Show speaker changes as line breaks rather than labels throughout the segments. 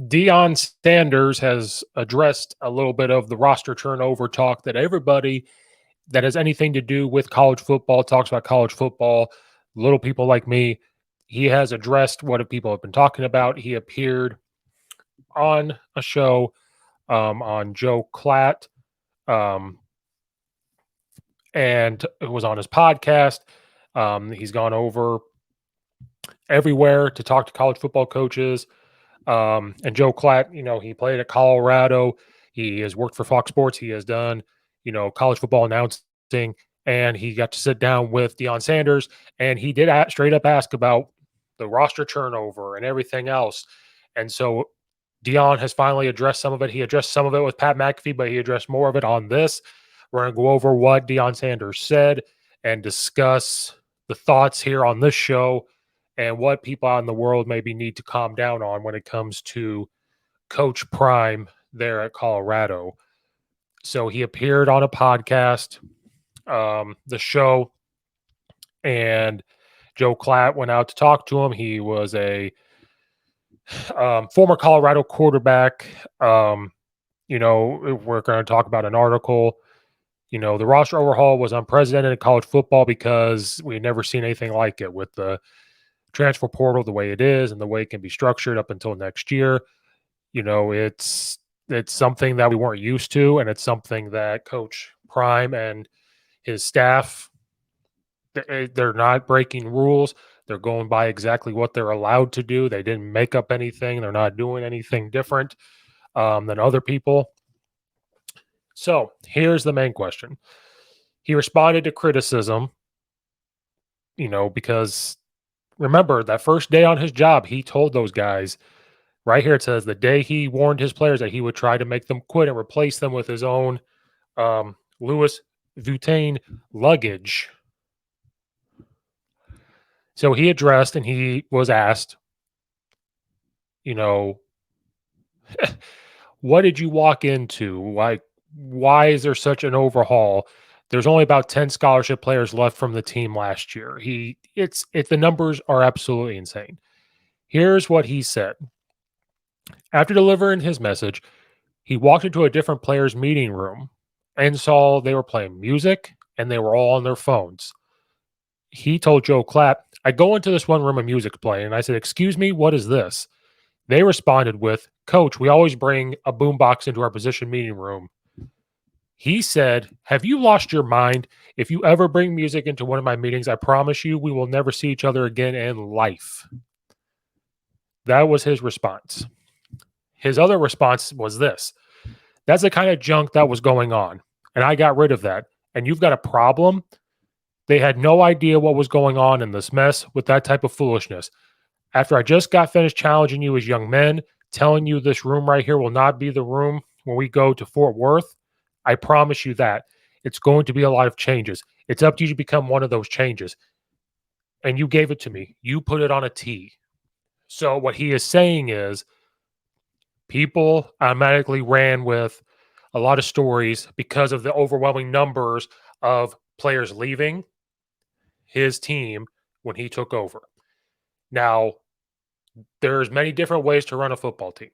Deion Sanders has addressed a little bit of the roster turnover talk that everybody that has anything to do with college football talks about college football. Little people like me, he has addressed what people have been talking about. He appeared on a show on Joe Klatt, um, and it was on his podcast. He's gone over everywhere to talk to college football coaches. And Joe Klatt, he played at Colorado. He has worked for Fox Sports. He has done, college football announcing, and he got to sit down with Deion Sanders, and he did straight up ask about the roster turnover and everything else. And so Deion has finally addressed some of it. He addressed some of it with Pat McAfee, but he addressed more of it on this. We're going to go over what Deion Sanders said and discuss the thoughts here on this show and what people out in the world maybe need to calm down on when it comes to Coach Prime there at Colorado. So he appeared on a podcast, the show, and Joe Klatt went out to talk to him. He was a former Colorado quarterback. We're going to talk about an article. The roster overhaul was unprecedented in college football because we had never seen anything like it with the transfer portal the way it is and the way it can be structured up until next year. It's something that we weren't used to, and it's something that Coach Prime and his staff, they're not breaking rules. They're going by exactly what they're allowed to do. They didn't make up anything. They're not doing anything different than other people. So here's the main question. He responded to criticism, because remember that first day on his job, he told those guys right here, it says the day he warned his players that he would try to make them quit and replace them with his own Louis Vuitton luggage. So he addressed and he was asked, what did you walk into? Why is there such an overhaul? There's only about 10 scholarship players left from the team last year. The numbers are absolutely insane. Here's what he said. After delivering his message, he walked into a different player's meeting room and saw they were playing music and they were all on their phones. He told Joe Klatt, I go into this one room of music playing, and I said, excuse me, what is this? They responded with, Coach, we always bring a boombox into our position meeting room. He said, have you lost your mind? If you ever bring music into one of my meetings, I promise you we will never see each other again in life. That was his response. His other response was this. That's the kind of junk that was going on, and I got rid of that. And you've got a problem? They had no idea what was going on in this mess with that type of foolishness. After I just got finished challenging you as young men, telling you this room right here will not be the room when we go to Fort Worth, I promise you that. It's going to be a lot of changes. It's up to you to become one of those changes. And you gave it to me. You put it on a tee. So what he is saying is people automatically ran with a lot of stories because of the overwhelming numbers of players leaving his team when he took over. Now, there's many different ways to run a football team.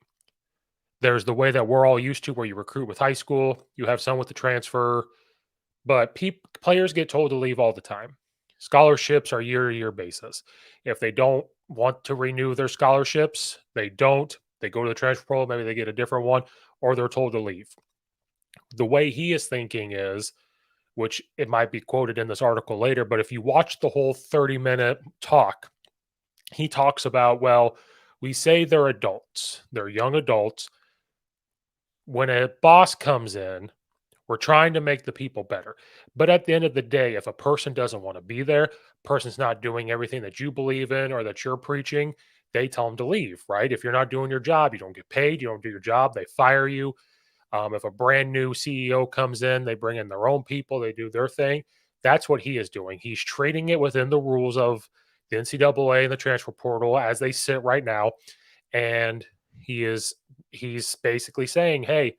There's the way that we're all used to where you recruit with high school, you have some with the transfer, but players get told to leave all the time. Scholarships are year-to-year basis. If they don't want to renew their scholarships, they don't. They go to the transfer portal, maybe they get a different one, or they're told to leave. The way he is thinking is, which it might be quoted in this article later, but if you watch the whole 30-minute talk, he talks about, well, we say they're adults, they're young adults. When a boss comes in, we're trying to make the people better. But at the end of the day, if a person doesn't want to be there, person's not doing everything that you believe in or that you're preaching, they tell them to leave, right? If you're not doing your job, you don't get paid, you don't do your job, they fire you. If a brand new CEO comes in, they bring in their own people, they do their thing. That's what he is doing. He's treating it within the rules of the NCAA and the transfer portal as they sit right now. And he's basically saying, hey,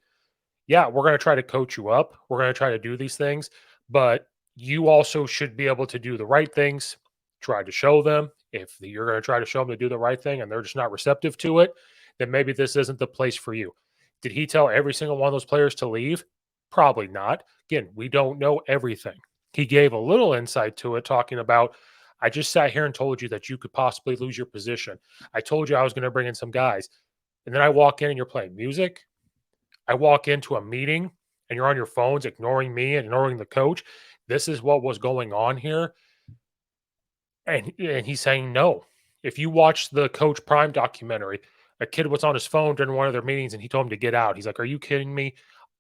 yeah, we're going to try to coach you up. We're going to try to do these things, but you also should be able to do the right things. Try to show them. If you're going to try to show them to do the right thing and they're just not receptive to it, then maybe this isn't the place for you. Did he tell every single one of those players to leave? Probably not. Again, we don't know everything. He gave a little insight to it, talking about, I just sat here and told you that you could possibly lose your position. I told you I was going to bring in some guys. And then I walk in and you're playing music. I walk into a meeting and you're on your phones ignoring me and ignoring the coach. This is what was going on here. And he's saying no. If you watch the Coach Prime documentary, a kid was on his phone during one of their meetings and he told him to get out. He's like, "Are you kidding me?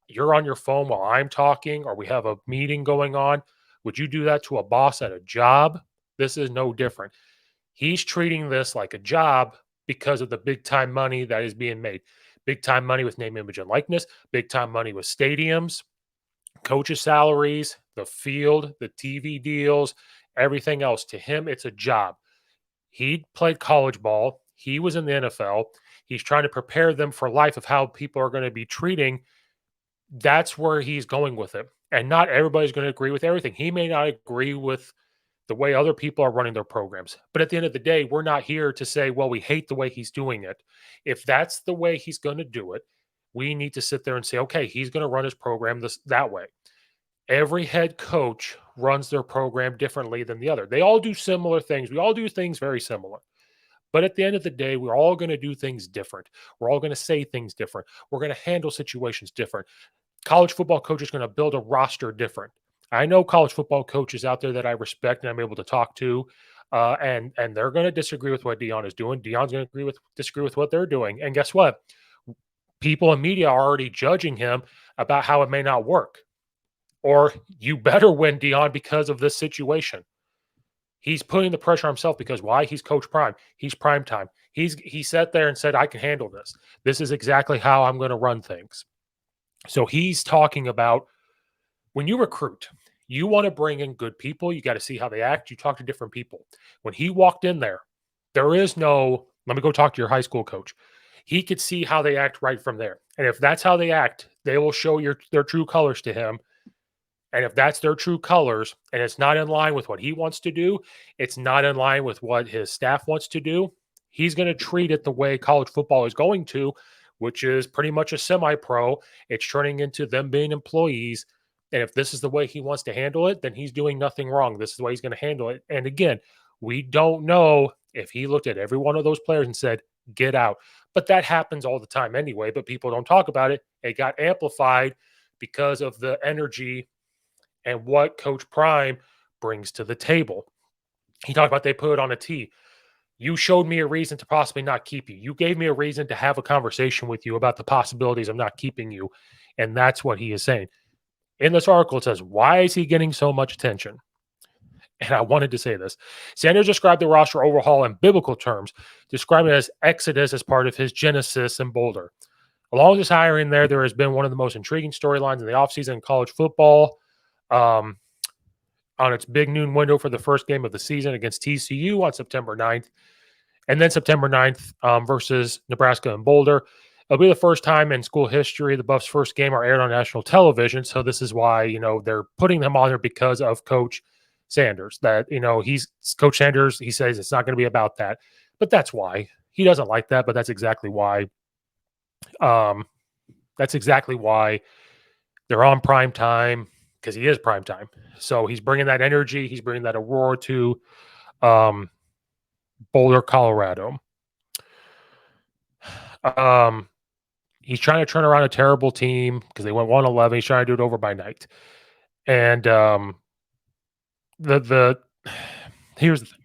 You're on your phone while I'm talking, or we have a meeting going on. Would you do that to a boss at a job? This is no different." He's treating this like a job because of the big time money that is being made. Big time money with name, image, and likeness, big time money with stadiums, coaches' salaries, the field, the TV deals, everything else. To him, it's a job. He played college ball. He was in the NFL. He's trying to prepare them for life of how people are going to be treating. That's where he's going with it. And not everybody's going to agree with everything. He may not agree with the way other people are running their programs. But at the end of the day, we're not here to say, well, we hate the way he's doing it. If that's the way he's going to do it, we need to sit there and say, okay, he's going to run his program that way. Every head coach runs their program differently than the other. They all do similar things. We all do things very similar. But at the end of the day, we're all going to do things different. We're all going to say things different. We're going to handle situations different. College football coach is going to build a roster different. I know college football coaches out there that I respect and I'm able to talk to, and they're going to disagree with what Deion is doing. Deion's going to disagree with what they're doing. And guess what? People in media are already judging him about how it may not work. Or you better win, Deion, because of this situation. He's putting the pressure on himself because why? He's Coach Prime. He's prime time. He sat there and said, I can handle this. This is exactly how I'm going to run things. So he's talking about when you recruit, you want to bring in good people. You got to see how they act. You talk to different people. When he walked in there is no, let me go talk to your high school coach. He could see how they act right from there. And if that's how they act, they will show their true colors to him. And if that's their true colors and it's not in line with what he wants to do, it's not in line with what his staff wants to do, he's going to treat it the way college football is going to, which is pretty much a semi-pro. It's turning into them being employees. And if this is the way he wants to handle it, then he's doing nothing wrong. This is the way he's going to handle it. And again, we don't know if he looked at every one of those players and said, get out. But that happens all the time anyway, but people don't talk about it. It got amplified because of the energy and what Coach Prime brings to the table. He talked about they put it on a tee. You showed me a reason to possibly not keep you. You gave me a reason to have a conversation with you about the possibilities of not keeping you. And that's what he is saying. In this article, it says, why is he getting so much attention? And I wanted to say this. Sanders described the roster overhaul in biblical terms, describing it as exodus as part of his genesis in Boulder. Along with his hiring there has been one of the most intriguing storylines in the offseason in college football. On its big noon window for the first game of the season against TCU on September 9th. And then September 9th versus Nebraska and Boulder. It'll be the first time in school history the Buffs' first game are aired on national television. So this is why, they're putting them on there because of Coach Sanders. That, he's Coach Sanders, he says it's not going to be about that. But that's why. He doesn't like that, but that's exactly why. They're on prime time, because he is prime time. So he's bringing that energy. He's bringing that aurora to Boulder, Colorado. He's trying to turn around a terrible team because they went 1-11. He's trying to do it over by night. And here's the thing.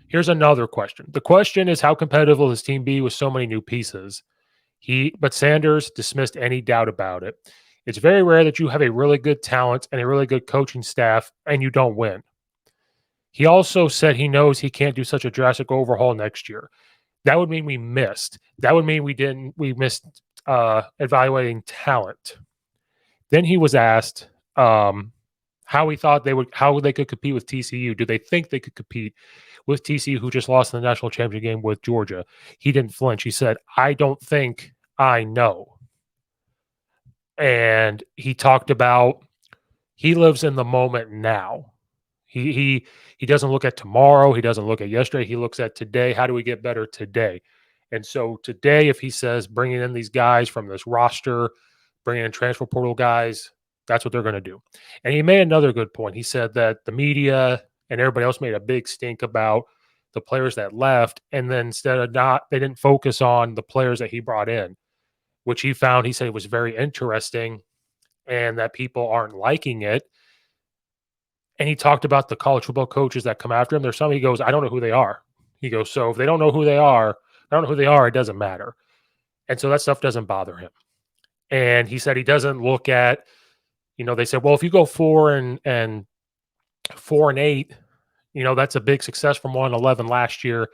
Here's another question. The question is, how competitive will this team be with so many new pieces? But Sanders dismissed any doubt about it. It's very rare that you have a really good talent and a really good coaching staff and you don't win. He also said he knows he can't do such a drastic overhaul next year. That would mean we missed. That would mean we missed evaluating talent. Then he was asked how he thought how they could compete with TCU. Do they think they could compete with TCU, who just lost in the national championship game with Georgia? He didn't flinch. He said, I don't think, I know. And he talked about he lives in the moment now. He doesn't look at tomorrow. He doesn't look at yesterday. He looks at today. How do we get better today? And so today, if he says bringing in these guys from this roster, bringing in transfer portal guys, that's what they're going to do. And he made another good point. He said that the media and everybody else made a big stink about the players that left. And then instead of they didn't focus on the players that he brought in, which he found, he said, was very interesting and that people aren't liking it. And he talked about the college football coaches that come after him. There's some, he goes, I don't know who they are. He goes, so if they don't know who they are, I don't know who they are, it doesn't matter. And so that stuff doesn't bother him. And he said he doesn't look at, they said, well, if you go 4-8, that's a big success from 1-11 last year.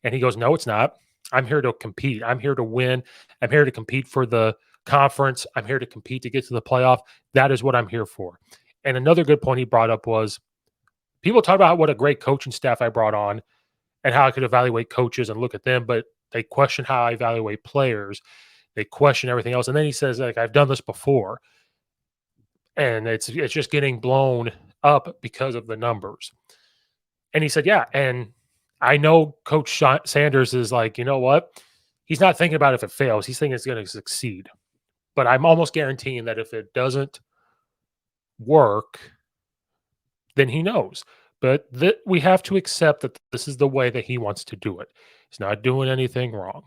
And he goes, no, it's not. I'm here to compete. I'm here to win. I'm here to compete for the conference. I'm here to compete to get to the playoff. That is what I'm here for. And another good point he brought up was people talk about what a great coaching staff I brought on and how I could evaluate coaches and look at them, but they question how I evaluate players. They question everything else. And then he says, like, I've done this before. And it's just getting blown up because of the numbers. And he said, yeah. And I know Coach Sanders is like, you know what? He's not thinking about if it fails. He's thinking it's going to succeed. But I'm almost guaranteeing that if it doesn't work, then he knows. But we have to accept that this is the way that he wants to do it. He's not doing anything wrong.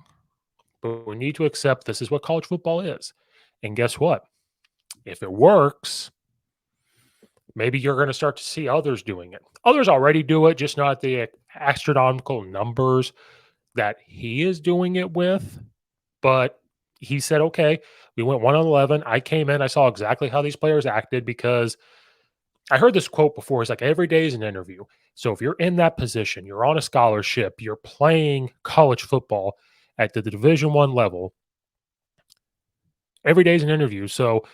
But we need to accept this is what college football is. And guess what? If it works, maybe you're going to start to see others doing it. Others already do it, just not the astronomical numbers that he is doing it with. But he said, okay, we went 1-11. I came in, I saw exactly how these players acted because I heard this quote before. It's like every day is an interview. So if you're in that position, you're on a scholarship, you're playing college football at the Division I level, every day is an interview. So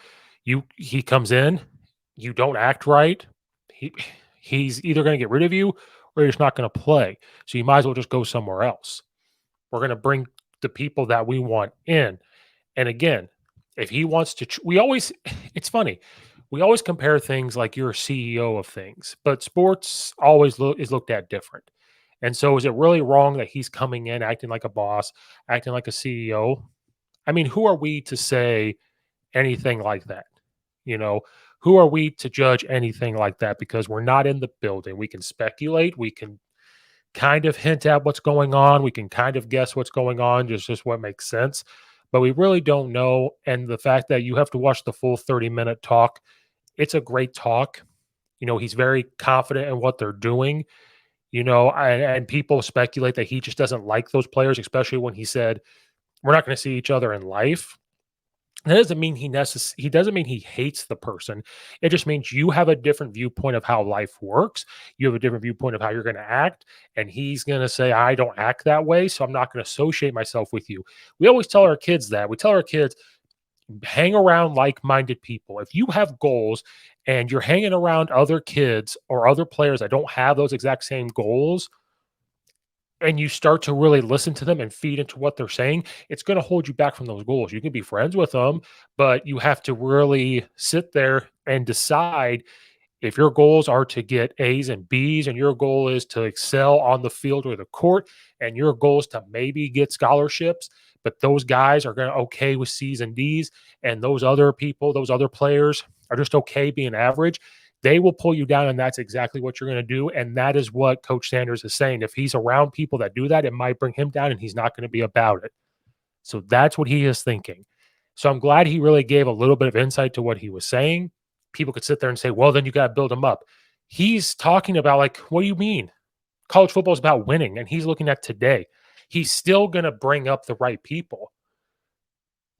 he comes in, you don't act right, he's either going to get rid of you or he's not going to play. So you might as well just go somewhere else. We're going to bring the people that we want in. And again, if he wants to, we always, it's funny. We always compare things like you're a CEO of things, but sports always is looked at different. And so is it really wrong that he's coming in acting like a boss, acting like a CEO? I mean, who are we to say anything like that? You know, who are we to judge anything like that? Because we're not in the building. We can speculate. We can kind of hint at what's going on. We can kind of guess what's going on, just what makes sense. But we really don't know. And the fact that you have to watch the full 30-minute talk, it's a great talk. He's very confident in what they're doing. And people speculate that he just doesn't like those players, especially when he said, we're not going to see each other in life. That doesn't mean he doesn't mean he hates the person. It just means you have a different viewpoint of how life works. You have a different viewpoint of how you're going to act. And he's going to say, I don't act that way, so I'm not going to associate myself with you. We always tell our kids that. We tell our kids, hang around like-minded people. If you have goals and you're hanging around other kids or other players that don't have those exact same goals, and you start to really listen to them and feed into what they're saying, it's going to hold you back from those goals. You can be friends with them, but you have to really sit there and decide if your goals are to get A's and B's and your goal is to excel on the field or the court and your goal is to maybe get scholarships, but those guys are going to okay with C's and D's and those other people, those other players are just okay being average, they will pull you down, and that's exactly what you're going to do. And that is what Coach Sanders is saying. If he's around people that do that, it might bring him down, and he's not going to be about it. So that's what he is thinking. So I'm glad he really gave a little bit of insight to what he was saying. People could sit there and say, well, then you got to build him up. He's talking about, like, what do you mean? College football is about winning, and he's looking at today. He's still going to bring up the right people.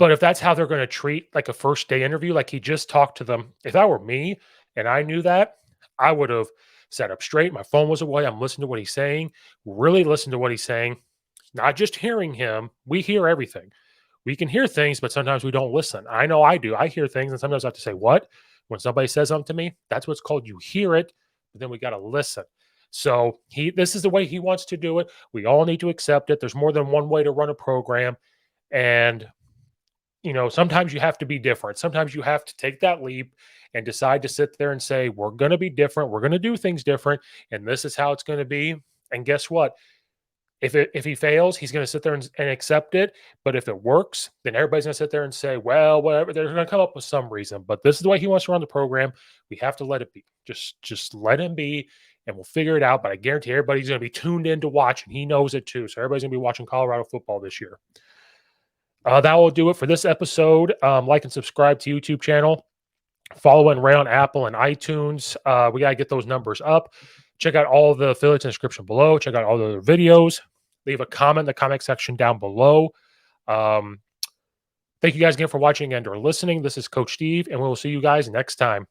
But if that's how they're going to treat like a first day interview, like he just talked to them, if that were me and I knew that, I would have sat up straight. My phone was away. I'm listening to what he's saying, really listen to what he's saying, not just hearing him. We hear everything. We can hear things, but sometimes we don't listen. I know I do. I hear things, and sometimes I have to say, what? When somebody says something to me, that's what's called you hear it, but then we got to listen. So this is the way he wants to do it. We all need to accept it. There's more than one way to run a program. And sometimes you have to be different. Sometimes you have to take that leap and decide to sit there and say, we're going to be different. We're going to do things different. And this is how it's going to be. And guess what? If he fails, he's going to sit there and accept it. But if it works, then everybody's going to sit there and say, well, whatever. They're going to come up with some reason. But this is the way he wants to run the program. We have to let it be. Just let him be, and we'll figure it out. But I guarantee everybody's going to be tuned in to watch, and he knows it too. So everybody's going to be watching Colorado football this year. That will do it for this episode. Like and subscribe to YouTube channel. Follow and rate on Apple and iTunes. We got to get those numbers up. Check out all the affiliates in the description below. Check out all the other videos. Leave a comment in the comment section down below. Thank you guys again for watching and or listening. This is Coach Steve, and we will see you guys next time.